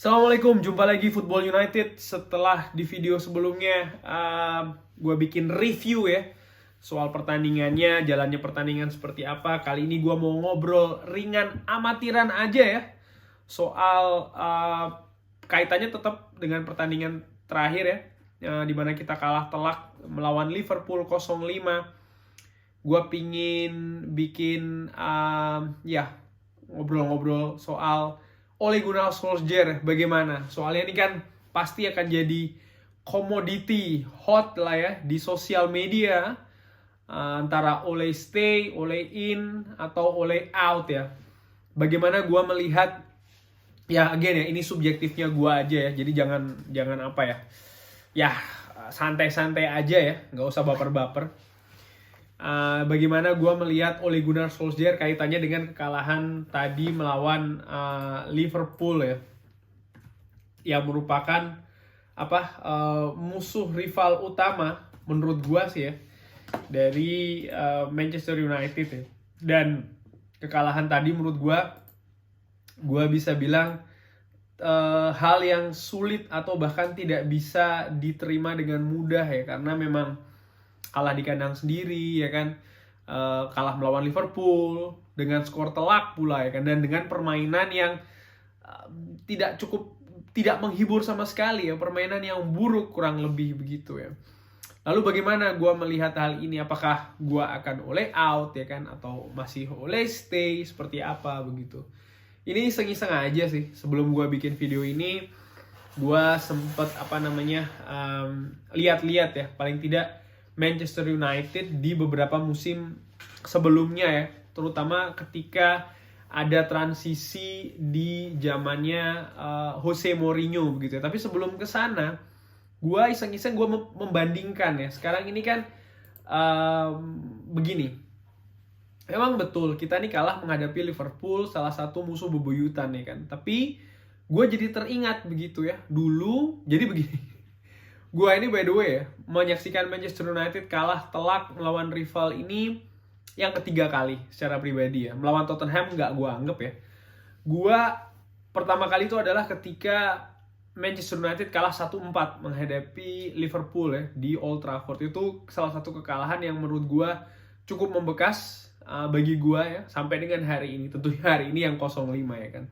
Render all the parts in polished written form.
Assalamualaikum, jumpa lagi Football United. Setelah di video sebelumnya gue bikin review ya soal pertandingannya, jalannya pertandingan seperti apa. Kali ini gue mau ngobrol ringan amatiran aja ya soal kaitannya tetap dengan pertandingan terakhir ya, di mana kita kalah telak melawan Liverpool 0-5. Gue pingin bikin ngobrol-ngobrol soal Ole Gunnar Solskjaer bagaimana. Soalnya ini kan pasti akan jadi komoditi hot lah ya di sosial media, antara Ole stay, Ole in, atau Ole out ya. Bagaimana gue melihat, ya again ya, ini subjektifnya gue aja ya, jadi jangan apa ya santai-santai aja ya, nggak usah baper-baper. Bagaimana gue melihat Ole Gunnar Solskjaer kaitannya dengan kekalahan tadi melawan Liverpool ya, yang merupakan musuh rival utama menurut gue sih ya dari Manchester United ya. Dan kekalahan tadi menurut gue bisa bilang hal yang sulit atau bahkan tidak bisa diterima dengan mudah ya, karena memang kalah di kandang sendiri ya kan, kalah melawan Liverpool dengan skor telak pula ya kan, dan dengan permainan yang tidak menghibur sama sekali ya, permainan yang buruk kurang lebih begitu ya. Lalu bagaimana gue melihat hal ini, apakah gue akan Ole out ya kan, atau masih Ole stay, seperti apa begitu. Ini iseng-iseng aja sih, sebelum gue bikin video ini gue sempet lihat-lihat ya, paling tidak Manchester United di beberapa musim sebelumnya ya, terutama ketika ada transisi di zamannya Jose Mourinho begitu ya. Tapi sebelum ke sana, gue iseng-iseng gue membandingkan ya. Sekarang ini kan begini, memang betul kita nih kalah menghadapi Liverpool, salah satu musuh bebuyutan ya kan. Tapi gue jadi teringat begitu ya, dulu jadi begini. Gue ini by the way ya, menyaksikan Manchester United kalah telak melawan rival ini yang ketiga kali secara pribadi ya. Melawan Tottenham nggak gue anggap ya. Gue pertama kali itu adalah ketika Manchester United kalah 1-4 menghadapi Liverpool ya di Old Trafford. Itu salah satu kekalahan yang menurut gue cukup membekas bagi gue ya, sampai dengan hari ini. Tentunya hari ini yang 0-5 ya kan.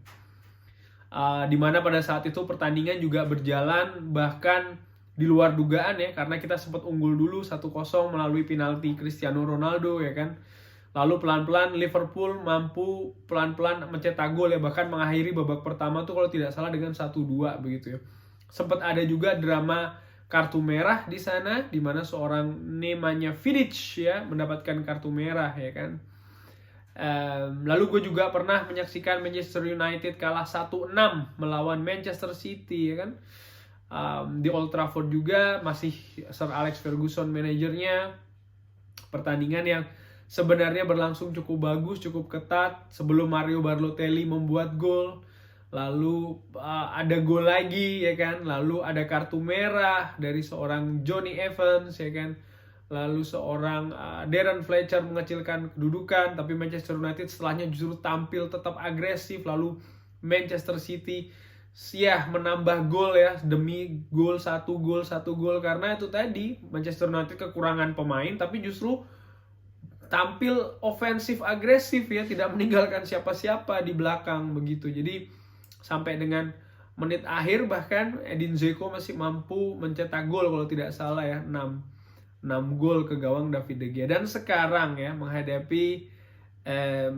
Dimana pada saat itu pertandingan juga berjalan bahkan di luar dugaan ya, karena kita sempat unggul dulu 1-0 melalui penalti Cristiano Ronaldo ya kan. Lalu pelan-pelan Liverpool mampu pelan-pelan mencetak gol ya, bahkan mengakhiri babak pertama tuh kalau tidak salah dengan 1-2 begitu ya. Sempat ada juga drama kartu merah di sana, di mana seorang Nemanja Vidic ya mendapatkan kartu merah ya kan. Lalu gue juga pernah menyaksikan Manchester United kalah 1-6 melawan Manchester City ya kan. Di Old Trafford juga, masih Sir Alex Ferguson manajernya. Pertandingan yang sebenarnya berlangsung cukup bagus, cukup ketat sebelum Mario Balotelli membuat gol. Lalu ada gol lagi ya kan, lalu ada kartu merah dari seorang Jonny Evans ya kan. Lalu seorang Darren Fletcher mengecilkan kedudukan, tapi Manchester United setelahnya justru tampil tetap agresif. Lalu Manchester City menambah gol ya, demi gol, satu gol, karena itu tadi Manchester United kekurangan pemain tapi justru tampil ofensif agresif ya, tidak meninggalkan siapa-siapa di belakang begitu. Jadi sampai dengan menit akhir bahkan Edin Dzeko masih mampu mencetak gol kalau tidak salah ya, 6 gol ke gawang David De Gea. Dan sekarang ya menghadapi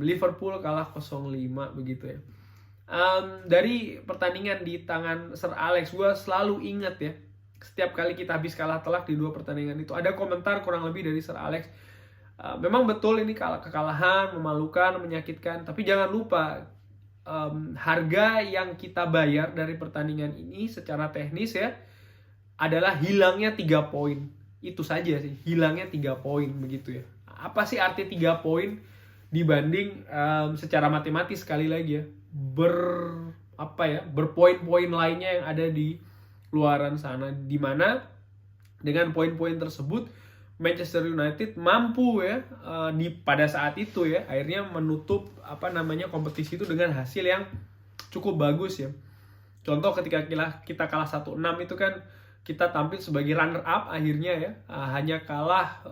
Liverpool kalah 0-5 begitu ya. Dari pertandingan di tangan Sir Alex, gue selalu ingat ya, setiap kali kita habis kalah telak di 2 pertandingan itu ada komentar kurang lebih dari Sir Alex. Memang betul ini kekalahan memalukan, menyakitkan, tapi jangan lupa harga yang kita bayar dari pertandingan ini secara teknis ya adalah hilangnya 3 poin. Itu saja sih, hilangnya 3 poin begitu ya. Apa sih arti 3 poin dibanding secara matematis, sekali lagi ya, berpoin-poin lainnya yang ada di luaran sana, di mana dengan poin-poin tersebut Manchester United mampu ya pada saat itu ya akhirnya menutup kompetisi itu dengan hasil yang cukup bagus ya. Contoh ketika kita kalah 1-6 itu kan kita tampil sebagai runner up akhirnya ya, hanya kalah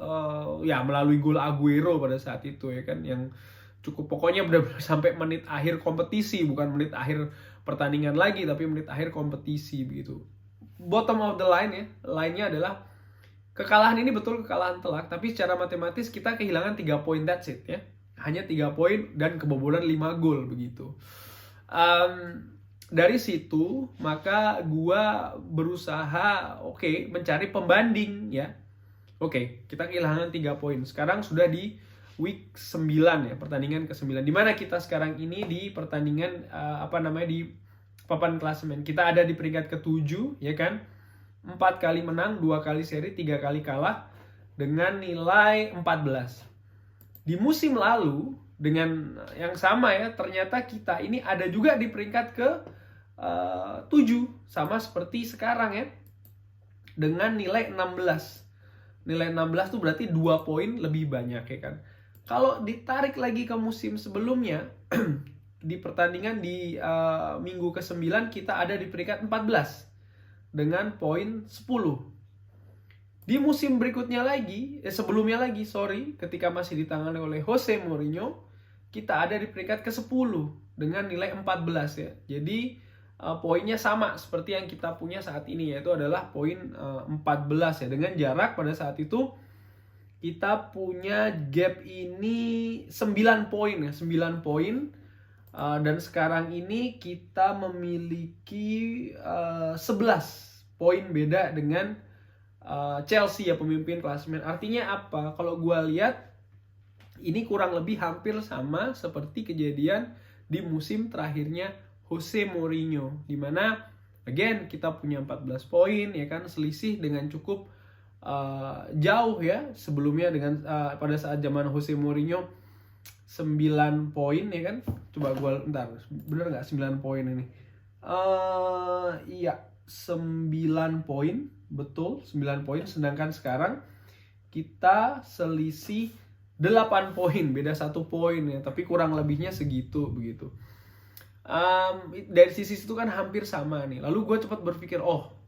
ya melalui gol Aguero pada saat itu ya kan, yang cukup pokoknya benar-benar sampai menit akhir kompetisi, bukan menit akhir pertandingan lagi tapi menit akhir kompetisi begitu. Bottom of the line ya, lainnya adalah kekalahan ini betul kekalahan telak, tapi secara matematis kita kehilangan 3 poin, that's it ya. Hanya 3 poin dan kebobolan 5 gol begitu. Dari situ maka gua berusaha mencari pembanding ya. Kita kehilangan 3 poin. Sekarang sudah di week 9 ya, pertandingan ke-9. Di mana kita sekarang ini di pertandingan di papan klasemen. Kita ada di peringkat ke-7 ya kan. 4 kali menang, 2 kali seri, 3 kali kalah dengan nilai 14. Di musim lalu dengan yang sama ya, ternyata kita ini ada juga di peringkat ke-7 sama seperti sekarang ya. Dengan nilai 16. Nilai 16 tuh berarti 2 poin lebih banyak ya kan. Kalau ditarik lagi ke musim sebelumnya, di pertandingan di minggu ke-9 kita ada di peringkat 14 dengan poin 10. Di musim berikutnya lagi, ketika masih ditangani oleh Jose Mourinho, kita ada di peringkat ke-10 dengan nilai 14 ya. Jadi poinnya sama seperti yang kita punya saat ini, yaitu adalah poin 14 ya. Dengan jarak pada saat itu kita punya gap ini 9 poin ya, 9 poin. Dan sekarang ini kita memiliki 11 poin beda dengan Chelsea ya, pemimpin klasemen. Artinya apa? Kalau gue lihat ini kurang lebih hampir sama seperti kejadian di musim terakhirnya Jose Mourinho, di mana again kita punya 14 poin ya kan, selisih dengan cukup jauh ya. Sebelumnya dengan pada saat zaman Jose Mourinho 9 poin ya kan. Coba gue bener nggak 9 poin ini? Iya, 9 poin, betul 9 poin. Sedangkan sekarang kita selisih 8 poin, beda 1 poin ya, tapi kurang lebihnya segitu begitu. Dari sisi itu kan hampir sama nih. Lalu gue cepat berpikir,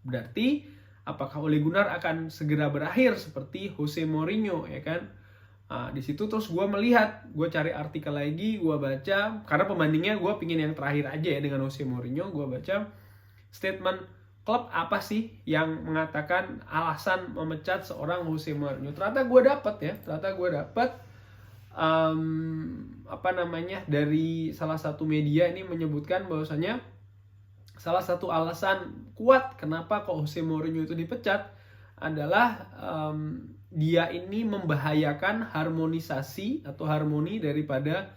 berarti apakah Ole Gunnar akan segera berakhir seperti Jose Mourinho ya kan? Di situ terus gue melihat, gue cari artikel lagi, gue baca, karena pembandingnya gue pingin yang terakhir aja ya dengan Jose Mourinho. Gue baca statement klub apa sih yang mengatakan alasan memecat seorang Jose Mourinho. Ternyata gue dapet dari salah satu media ini menyebutkan bahwasanya salah satu alasan kuat kenapa kok Jose Mourinho itu dipecat adalah dia ini membahayakan harmonisasi atau harmoni daripada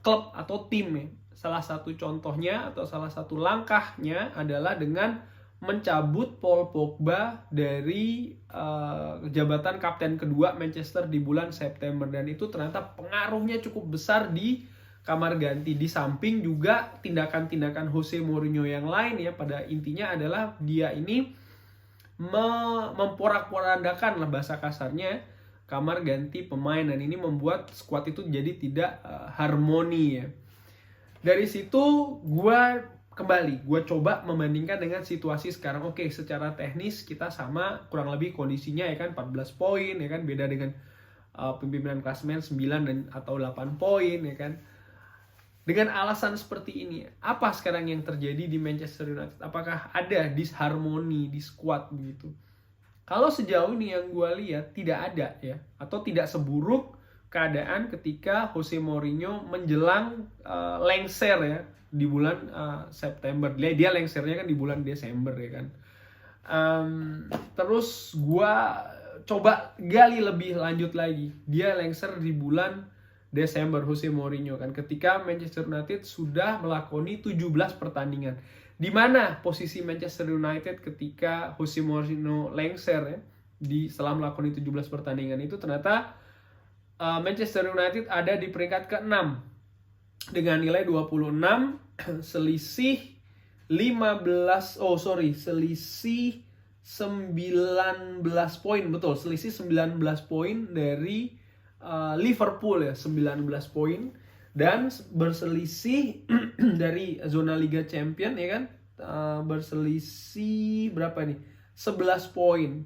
klub atau tim ya. Salah satu contohnya atau salah satu langkahnya adalah dengan mencabut Paul Pogba dari jabatan kapten kedua Manchester di bulan September, dan itu ternyata pengaruhnya cukup besar di kamar ganti. Di samping juga tindakan-tindakan Jose Mourinho yang lain ya, pada intinya adalah dia ini memporak-porandakan lah bahasa kasarnya kamar ganti pemain, dan ini membuat skuad itu jadi tidak harmoni ya. Dari situ gue coba membandingkan dengan situasi sekarang. Secara teknis kita sama kurang lebih kondisinya ya kan, 14 poin ya kan, beda dengan pimpinan klasemen 9 atau 8 poin ya kan. Dengan alasan seperti ini, apa sekarang yang terjadi di Manchester United? Apakah ada disharmoni di skuad begitu? Kalau sejauh ini yang gue lihat tidak ada ya, atau tidak seburuk keadaan ketika Jose Mourinho menjelang lengser ya di bulan September. Dia lengsernya kan di bulan Desember ya kan. Terus gue coba gali lebih lanjut lagi. Dia lengser di bulan Desember Jose Mourinho kan, ketika Manchester United sudah melakoni 17 pertandingan. Di mana posisi Manchester United ketika Jose Mourinho lengser ya, setelah melakoni 17 pertandingan itu ternyata Manchester United ada di peringkat ke-6 dengan nilai 26, selisih 19 poin, betul, selisih 19 poin dari Liverpool ya, 19 poin, dan berselisih dari zona Liga Champion ya kan, berselisih berapa nih? 11 poin.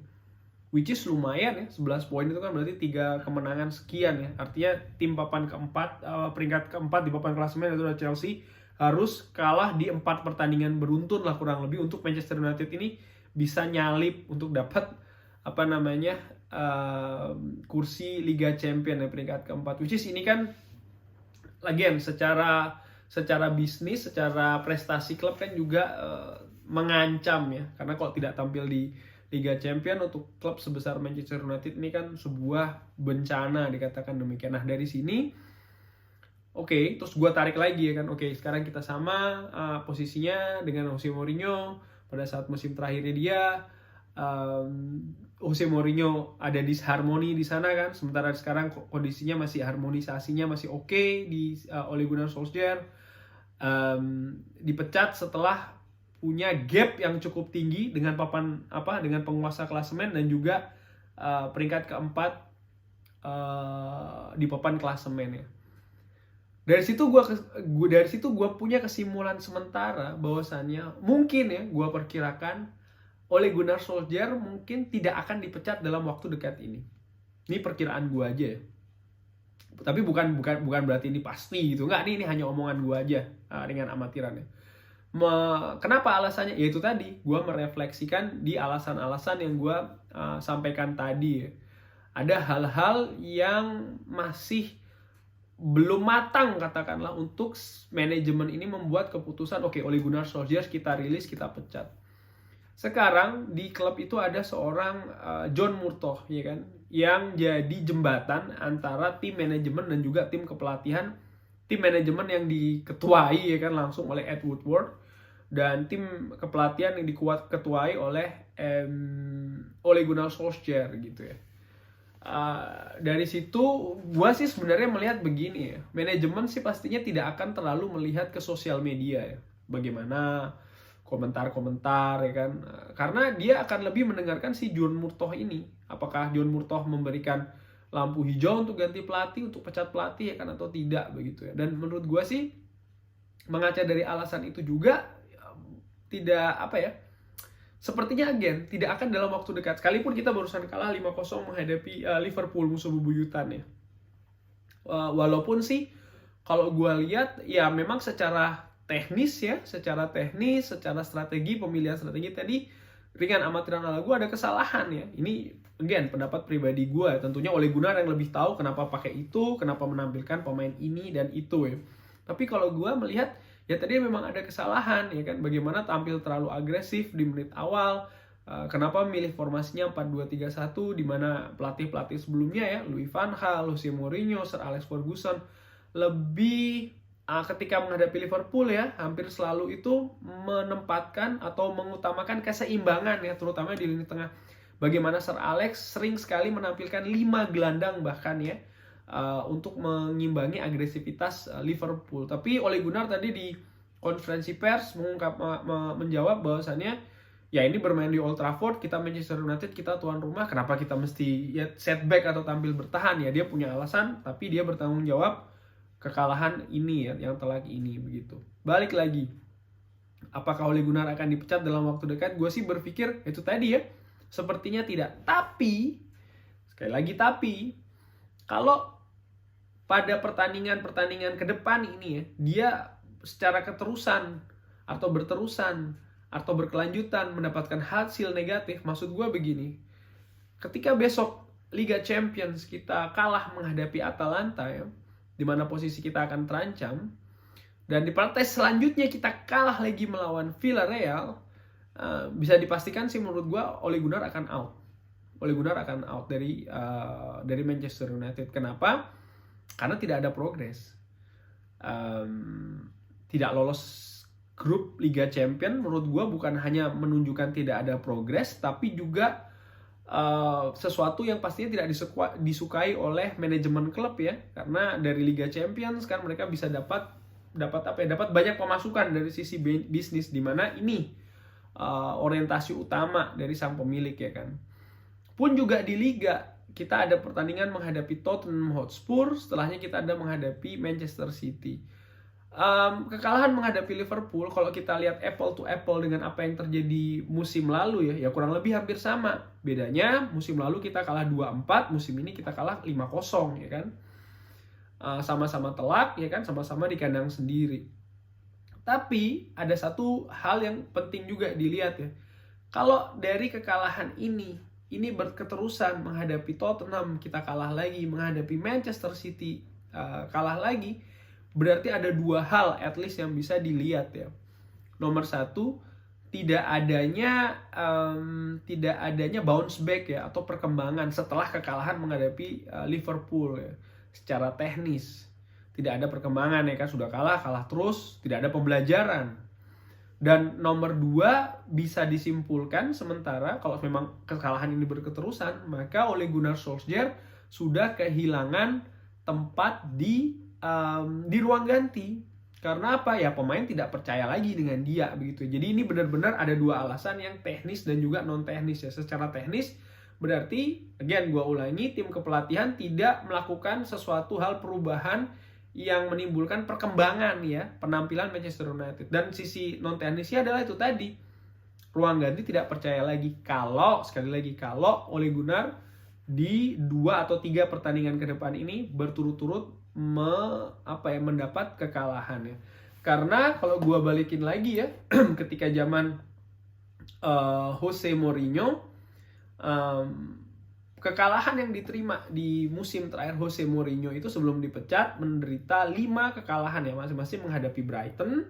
Which is lumayan ya, 11 poin itu kan berarti 3 kemenangan sekian ya. Artinya tim papan keempat, peringkat keempat di papan klasemen itu adalah Chelsea, harus kalah di 4 pertandingan beruntun lah kurang lebih untuk Manchester United ini bisa nyalip untuk dapat kursi Liga Champion ya, peringkat keempat. Which is ini kan again secara bisnis, secara prestasi klub kan juga mengancam ya. Karena kalau tidak tampil di Liga Champion untuk klub sebesar Manchester United ini kan sebuah bencana, dikatakan demikian. Nah dari sini, oke, terus gue tarik lagi ya kan. Oke, sekarang kita sama posisinya dengan Jose Mourinho pada saat musim terakhirnya dia. Jose Mourinho ada disharmoni di sana kan, sementara sekarang kondisinya masih harmonisasinya masih oke di Ole Gunnar Solskjaer. Dipecat setelah punya gap yang cukup tinggi dengan dengan penguasa klasemen dan juga peringkat keempat di papan klasemen ya. Dari situ gue punya kesimpulan sementara bahwasannya mungkin ya, gue perkirakan Ole Gunnar Solskjaer mungkin tidak akan dipecat dalam waktu dekat ini. Ini perkiraan gue aja ya. Tapi bukan berarti ini pasti gitu. Enggak, ini hanya omongan gue aja dengan amatiran ya. Kenapa alasannya? Yaitu tadi, gue merefleksikan di alasan-alasan yang gue sampaikan tadi ya. Ada hal-hal yang masih belum matang katakanlah untuk manajemen ini membuat keputusan, oke, Ole Gunnar Solskjaer kita rilis, kita pecat. Sekarang di klub itu ada seorang John Murtough ya kan, yang jadi jembatan antara tim manajemen dan juga tim kepelatihan. Tim manajemen yang diketuai ya kan langsung oleh Ed Woodward, dan tim kepelatihan yang diketuai oleh Ole Gunnar Solskjaer gitu ya. Dari situ gue sih sebenarnya melihat begini ya, manajemen sih pastinya tidak akan terlalu melihat ke sosial media ya, bagaimana komentar-komentar ya kan, karena dia akan lebih mendengarkan si John Murtough ini. Apakah John Murtough memberikan lampu hijau untuk ganti pelatih, untuk pecat pelatih ya kan, atau tidak begitu ya. Dan menurut gue sih mengaca dari alasan itu juga tidak sepertinya tidak akan dalam waktu dekat, sekalipun kita barusan kalah 5-0 menghadapi Liverpool, musuh bebuyutan ya. Walaupun sih kalau gue lihat ya memang secara teknis, secara strategi, pemilihan strategi tadi ringan amatiran ala gue ada kesalahan ya. Ini again pendapat pribadi gue, tentunya Ole Gunnar yang lebih tahu kenapa pakai itu, kenapa menampilkan pemain ini dan itu ya. Tapi kalau gue melihat ya tadi memang ada kesalahan ya kan, bagaimana tampil terlalu agresif di menit awal, kenapa milih formasinya 4-2-3-1 di mana pelatih-pelatih sebelumnya ya, Louis van Gaal, Jose Mourinho, Sir Alex Ferguson lebih ketika menghadapi Liverpool ya, hampir selalu itu menempatkan atau mengutamakan keseimbangan ya, terutama di lini tengah. Bagaimana Sir Alex sering sekali menampilkan 5 gelandang bahkan ya, untuk mengimbangi agresivitas Liverpool. Tapi Ole Gunnar tadi di konferensi pers menjawab bahwasannya ya ini bermain di Old Trafford, kita Manchester United, kita tuan rumah, kenapa kita mesti ya setback atau tampil bertahan ya. Dia punya alasan, tapi dia bertanggung jawab kekalahan ini ya, yang telak ini begitu. Balik lagi, apakah Ole Gunnar akan dipecat dalam waktu dekat? Gue sih berpikir itu tadi ya, sepertinya tidak. Tapi sekali lagi kalau pada pertandingan ke depan ini ya, dia secara keterusan atau berterusan atau berkelanjutan mendapatkan hasil negatif, maksud gue begini, ketika besok Liga Champions kita kalah menghadapi Atalanta ya, di mana posisi kita akan terancam, dan di partai selanjutnya kita kalah lagi melawan Villarreal, bisa dipastikan sih menurut gue Ole Gunnar akan out. Ole Gunnar akan out dari Manchester United. Kenapa? Karena tidak ada progres. Tidak lolos grup Liga Champion menurut gue bukan hanya menunjukkan tidak ada progres, tapi juga sesuatu yang pastinya tidak disukai oleh manajemen klub ya, karena dari Liga Champions kan mereka bisa dapat banyak pemasukan dari sisi bisnis, di mana ini orientasi utama dari sang pemilik ya kan. Pun juga di Liga kita ada pertandingan menghadapi Tottenham Hotspur, setelahnya kita ada menghadapi Manchester City. Kekalahan menghadapi Liverpool, kalau kita lihat apple to apple dengan apa yang terjadi musim lalu ya kurang lebih hampir sama. Bedanya musim lalu kita kalah 2-4, musim ini kita kalah 5-0 ya kan. Sama-sama telak ya kan, sama-sama di kandang sendiri. Tapi ada satu hal yang penting juga dilihat ya. Kalau dari kekalahan ini berketerusan, menghadapi Tottenham kita kalah lagi, menghadapi Manchester City kalah lagi, berarti ada dua hal at least yang bisa dilihat ya. Nomor satu, tidak adanya bounce back ya, atau perkembangan setelah kekalahan menghadapi Liverpool ya. Secara teknis tidak ada perkembangan ya kan, sudah kalah terus, tidak ada pembelajaran. Dan nomor dua, bisa disimpulkan sementara kalau memang kekalahan ini berketerusan, maka Ole Gunnar Solskjaer sudah kehilangan tempat di ruang ganti. Karena apa ya, pemain tidak percaya lagi dengan dia begitu. Jadi ini benar-benar ada dua alasan yang teknis dan juga non teknis ya. Secara teknis berarti, again gue ulangi, tim kepelatihan tidak melakukan sesuatu hal perubahan yang menimbulkan perkembangan ya penampilan Manchester United. Dan sisi non teknisnya adalah itu tadi, ruang ganti tidak percaya lagi kalau Ole Gunnar di 2 atau 3 pertandingan ke depan ini berturut-turut mendapat kekalahan ya. Karena kalau gua balikin lagi ya, ketika zaman Jose Mourinho, kekalahan yang diterima di musim terakhir Jose Mourinho itu sebelum dipecat menderita 5 kekalahan ya, masing-masing menghadapi Brighton,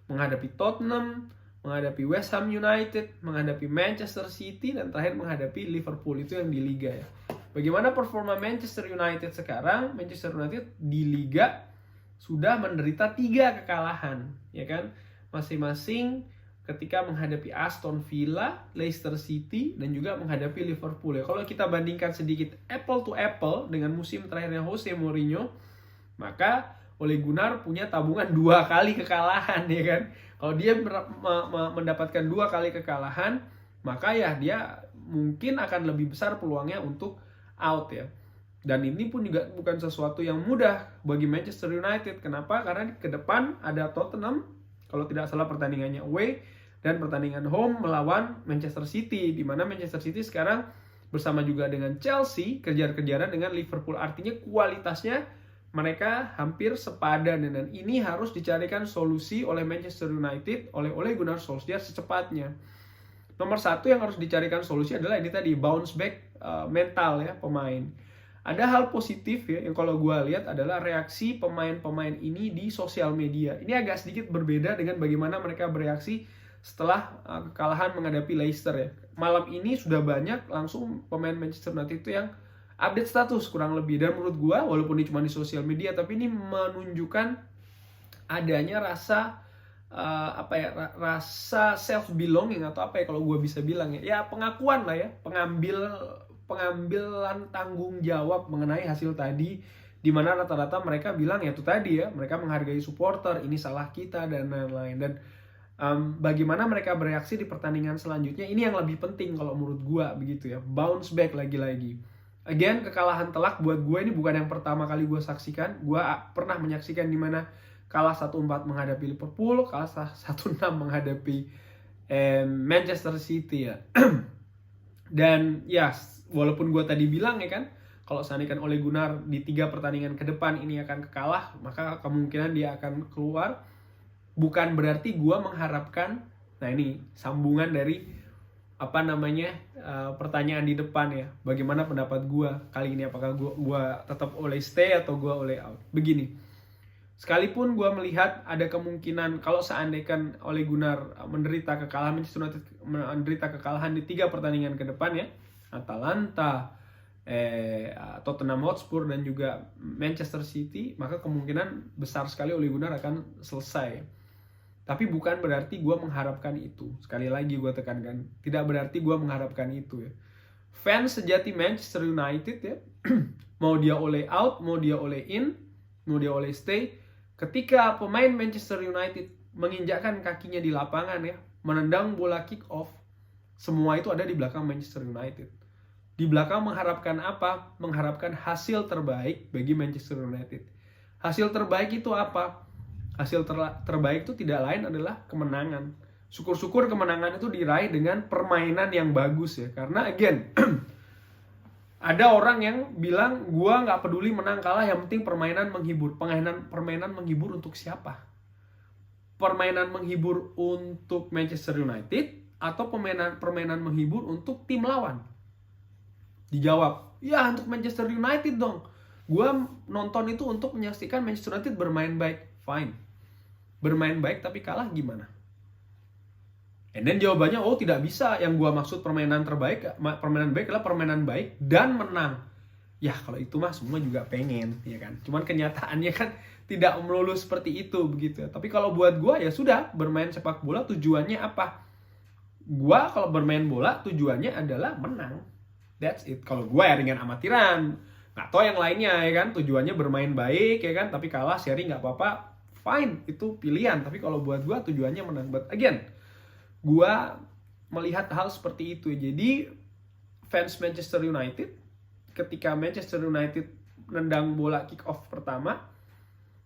menghadapi Tottenham, menghadapi West Ham United, menghadapi Manchester City, dan terakhir menghadapi Liverpool. Itu yang di Liga ya. Bagaimana performa Manchester United sekarang? Manchester United di Liga sudah menderita 3 kekalahan, ya kan? Masing-masing ketika menghadapi Aston Villa, Leicester City, dan juga menghadapi Liverpool ya. Kalau kita bandingkan sedikit apple to apple dengan musim terakhirnya Jose Mourinho, maka Ole Gunnar punya tabungan 2 kali kekalahan ya kan. Kalau dia mendapatkan 2 kali kekalahan, maka ya dia mungkin akan lebih besar peluangnya untuk out ya. Dan ini pun juga bukan sesuatu yang mudah bagi Manchester United. Kenapa? Karena ke depan ada Tottenham, kalau tidak salah pertandingannya away, dan pertandingan home melawan Manchester City, di mana Manchester City sekarang bersama juga dengan Chelsea kejar-kejaran dengan Liverpool. Artinya kualitasnya mereka hampir sepadan, dan ini harus dicarikan solusi oleh Manchester United, oleh Ole Gunnar Solskjaer secepatnya. Nomor satu yang harus dicarikan solusi adalah ini tadi, bounce back mental ya pemain. Ada hal positif ya yang kalau gue lihat adalah reaksi pemain-pemain ini di sosial media. Ini agak sedikit berbeda dengan bagaimana mereka bereaksi setelah kekalahan menghadapi Leicester ya. Malam ini sudah banyak langsung pemain Manchester United itu yang update status kurang lebih. Dan menurut gue, walaupun ini cuma di sosial media, tapi ini menunjukkan adanya rasa rasa self belonging, atau apa ya kalau gue bisa bilang ya pengakuan lah ya, pengambilan tanggung jawab mengenai hasil tadi, di mana rata-rata mereka bilang ya itu tadi ya, mereka menghargai supporter, ini salah kita dan lain-lain. Dan bagaimana mereka bereaksi di pertandingan selanjutnya, ini yang lebih penting kalau menurut gue begitu ya. Bounce back lagi-lagi. Again, kekalahan telak buat gue ini bukan yang pertama kali gue saksikan. Gue pernah menyaksikan di mana kalah 1-4 menghadapi Liverpool, kalah 1-6 menghadapi Manchester City ya. Dan ya, walaupun gue tadi bilang ya kan, kalau seandainya Ole Gunnar di 3 pertandingan ke depan ini akan kekalah, maka kemungkinan dia akan keluar. Bukan berarti gue mengharapkan, nah ini sambungan dari pertanyaan di depan ya, bagaimana pendapat gue kali ini, apakah gue tetap Ole stay atau gue Ole out. Begini, sekalipun gue melihat ada kemungkinan kalau seandainya Ole Gunnar menderita kekalahan, Manchester United menderita kekalahan di 3 pertandingan ke depan ya, Atalanta, Tottenham Hotspur, dan juga Manchester City, maka kemungkinan besar sekali Ole Gunnar akan selesai. Tapi bukan berarti gue mengharapkan itu. Sekali lagi gue tekankan, tidak berarti gue mengharapkan itu ya. Fans sejati Manchester United ya, mau dia Ole out, mau dia Ole in, mau dia Ole stay, ketika pemain Manchester United menginjakkan kakinya di lapangan ya, menendang bola kick off, semua itu ada di belakang Manchester United. Di belakang mengharapkan apa? Mengharapkan hasil terbaik bagi Manchester United. Hasil terbaik itu apa? hasil terbaik itu tidak lain adalah kemenangan. Syukur-syukur kemenangan itu diraih dengan permainan yang bagus ya. Karena again, ada orang yang bilang gua nggak peduli menang kalah, yang penting permainan menghibur. Permainan menghibur untuk siapa? Permainan menghibur untuk Manchester United atau permainan menghibur untuk tim lawan? Dijawab, ya untuk Manchester United dong. Gua nonton itu untuk menyaksikan Manchester United bermain baik. Fine. Bermain baik tapi kalah gimana? And then jawabannya, oh tidak bisa. Yang gua maksud permainan baik adalah permainan baik dan menang. Ya kalau itu mah semua juga pengen, ya kan. Cuman kenyataannya kan tidak melulu seperti itu begitu ya. Tapi kalau buat gua ya sudah, bermain sepak bola tujuannya apa? Gua kalau bermain bola tujuannya adalah menang. That's it. Kalau gua ya ringan amatiran, nggak tahu yang lainnya ya kan. Tujuannya bermain baik ya kan, tapi kalah seri nggak apa-apa. Fine, itu pilihan. Tapi kalau buat gua tujuannya menang. But again, gua melihat hal seperti itu. Jadi fans Manchester United, ketika Manchester United nendang bola kick off pertama,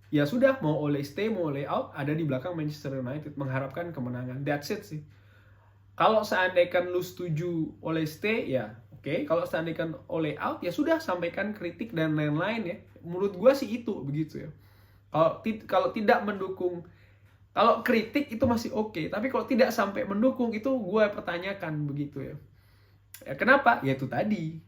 ya sudah, mau Ole stay mau Ole out, ada di belakang Manchester United mengharapkan kemenangan. That's it sih. Kalau seandainya lu setuju Ole stay, ya oke. Kalau seandainya Ole out, ya sudah, sampaikan kritik dan lain-lain ya. Menurut gua sih itu begitu ya. Kalau tidak mendukung, kalau kritik itu masih oke, tapi kalau tidak sampai mendukung itu gue pertanyakan begitu ya. Kenapa? Ya itu tadi.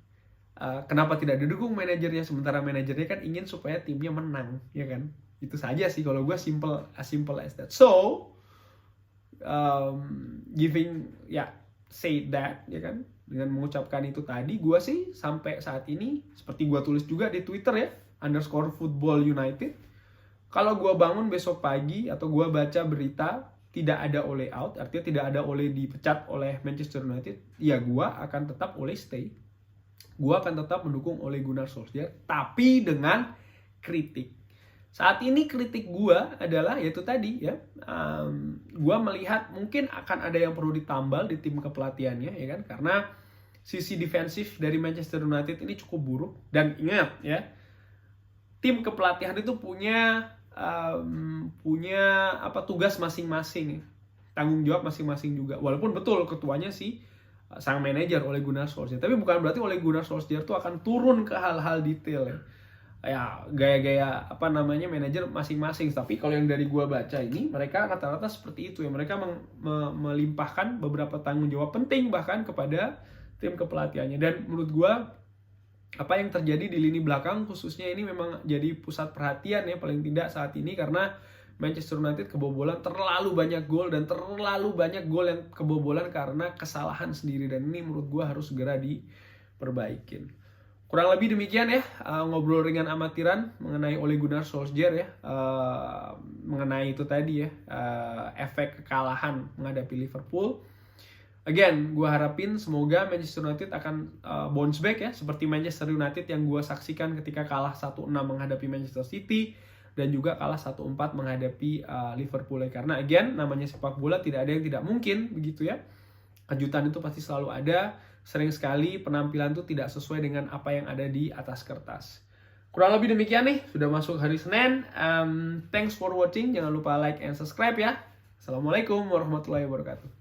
Kenapa tidak didukung manajernya, sementara manajernya kan ingin supaya timnya menang, ya kan? Itu saja sih kalau gue, simple as that. So, say that, ya kan? Dengan mengucapkan itu tadi, gue sih sampai saat ini, seperti gue tulis juga di Twitter ya, _footballunited. Kalau gue bangun besok pagi atau gue baca berita tidak ada Ole out, artinya tidak ada Ole dipecat oleh Manchester United, ya gue akan tetap Ole stay. Gue akan tetap mendukung Ole Gunnar Solskjaer, tapi dengan kritik. Saat ini kritik gue adalah yaitu tadi ya, gue melihat mungkin akan ada yang perlu ditambal di tim kepelatihannya ya kan, karena sisi defensif dari Manchester United ini cukup buruk. Dan ingat ya, tim kepelatihan itu punya tugas masing-masing, tanggung jawab masing-masing juga. Walaupun betul ketuanya sang manajer Ole Gunnar Solskjaer, tapi bukan berarti Ole Gunnar Solskjaer itu akan turun ke hal-hal detail ya gaya-gaya manajer masing-masing. Tapi kalau yang dari gua baca ini, mereka rata-rata seperti itu ya. Mereka melimpahkan beberapa tanggung jawab penting bahkan kepada tim kepelatihannya. Dan menurut gua, apa yang terjadi di lini belakang khususnya ini memang jadi pusat perhatian ya, paling tidak saat ini, karena Manchester United kebobolan terlalu banyak gol, dan terlalu banyak gol yang kebobolan karena kesalahan sendiri, dan ini menurut gue harus segera diperbaikin. Kurang lebih demikian ya, ngobrol ringan amatiran mengenai Ole Gunnar Solskjaer ya, mengenai itu tadi ya, efek kekalahan menghadapi Liverpool. Again, gue harapin semoga Manchester United akan bounce back ya, seperti Manchester United yang gue saksikan ketika kalah 1-6 menghadapi Manchester City, dan juga kalah 1-4 menghadapi Liverpool ya. Karena again, namanya sepak bola, tidak ada yang tidak mungkin begitu ya. Kejutan itu pasti selalu ada. Sering sekali penampilan itu tidak sesuai dengan apa yang ada di atas kertas. Kurang lebih demikian nih, sudah masuk hari Senin. Thanks for watching, jangan lupa like and subscribe ya. Assalamualaikum warahmatullahi wabarakatuh.